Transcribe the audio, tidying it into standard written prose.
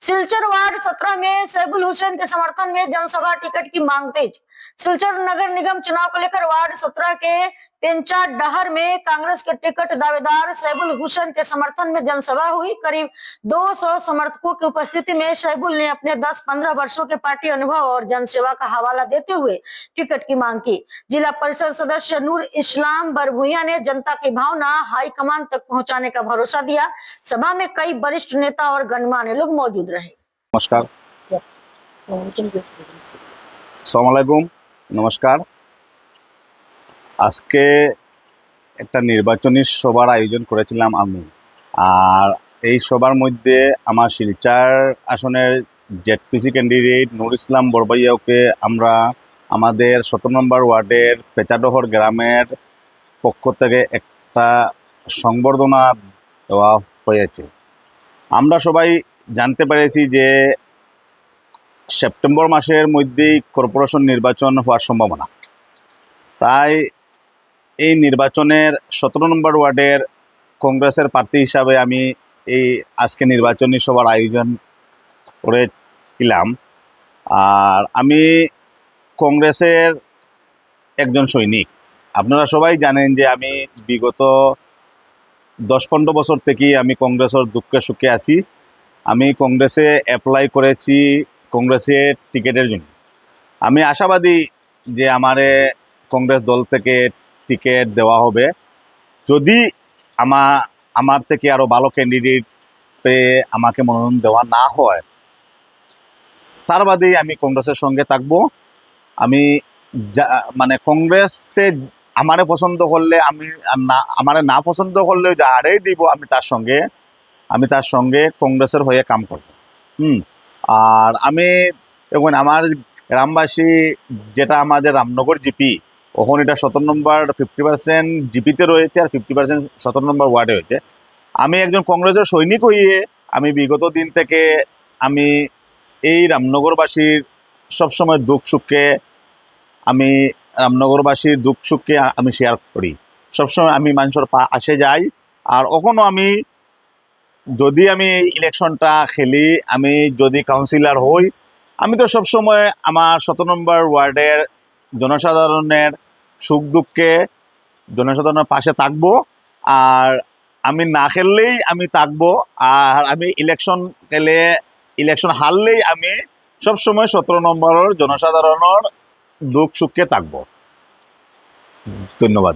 Silchar ward 17 में सैबुल हुसैन के समर्थन में जनसभा टिकट की मांग तेज। सिलचर नगर निगम चुनाव को लेकर वार्ड 17 के पेंचा डहर में कांग्रेस के टिकट दावेदार सैबुल हुसैन के समर्थन में जनसभा हुई। करीब 200 समर्थकों की उपस्थिति में सैबुल ने अपने 10-15 वर्षों के पार्टी अनुभव और जनसेवा का हवाला देते हुए टिकट की मांग की। जिला परिषद सदस्य नूर इस्लाम बरभुइया ने जनता की भावना हाईकमान तक पहुंचाने का भरोसा दिया। सभा में कई वरिष्ठ नेता और गणमान्य लोग मौजूद रहे। नमस्कार, আসসালামু নমস্কার। আজকে একটা নির্বাচনী সভার আয়োজন করেছিলাম আমি। আর এই সভার মধ্যে আমার শিলচর আসনের জেডপিসি ক্যান্ডিডেট নূর ইসলাম বরবাইয়াকে আমরা আমাদের 17 নম্বর ওয়ার্ডের পেচাডহর গ্রামের পক্ষ থেকে একটা সংবর্ধনা দেওয়া হয়েছে। আমরা সবাই জানতে পেরেছি যে সেপ্টেম্বর মাসের মধ্যেই কর্পোরেশন নির্বাচন হওয়ার সম্ভাবনা। তাই এই নির্বাচনের 17 নম্বর ওয়ার্ডের কংগ্রেসের প্রার্থী হিসাবে আমি এই আজকে নির্বাচনী সভার আয়োজন করেছিলাম। আর আমি কংগ্রেসের একজন সৈনিক। আপনারা সবাই জানেন যে আমি বিগত 10-15 বছর থেকেই আমি কংগ্রেসের দুঃখে সুখে আছি। আমি কংগ্রেসে অ্যাপ্লাই করেছি কংগ্রেসের টিকিটের জন্য। আমি আশাবাদী যে আমারে কংগ্রেস দল থেকে টিকিট দেওয়া হবে। যদি আমার থেকে আরও ভালো ক্যান্ডিডেট পেয়ে আমাকে মনোনয়ন দেওয়া না হয়, তার বাদেই আমি কংগ্রেসের সঙ্গে থাকবো। আমি মানে কংগ্রেসে আমারে পছন্দ করলে আমি আমারে না পছন্দ করলে যারাই দিব আমি তার সঙ্গে কংগ্রেসের হয়ে কাম করব। আর আমি এখন আমার গ্রামবাসী যেটা আমাদের রামনগর জিপি, ওখানে এটা 17 নম্বর 50% জিপিতে রয়েছে আর 50% 17 নম্বর ওয়ার্ডে হয়েছে। আমি একজন কংগ্রেসের সৈনিক হয়ে আমি বিগত দিন থেকে আমি এই রামনগরবাসীর সবসময় দুঃখ সুখকে আমি আমি শেয়ার করি। সবসময় আমি মানুষের পাশে যাই। আর ওখানেও যদি আমি ইলেকশনটা খেলি, আমি যদি কাউন্সিলর হই, আমি তো সবসময় আমার 17 নম্বর ওয়ার্ডের জনসাধারণের সুখ দুঃখে জনসাধারণের পাশে থাকবো। আর আমি না খেললেই আমি থাকবো। আর আমি ইলেকশন হারলেই আমি সবসময় 17 নম্বরের জনসাধারণের দুঃখ সুখে থাকবো। ধন্যবাদ।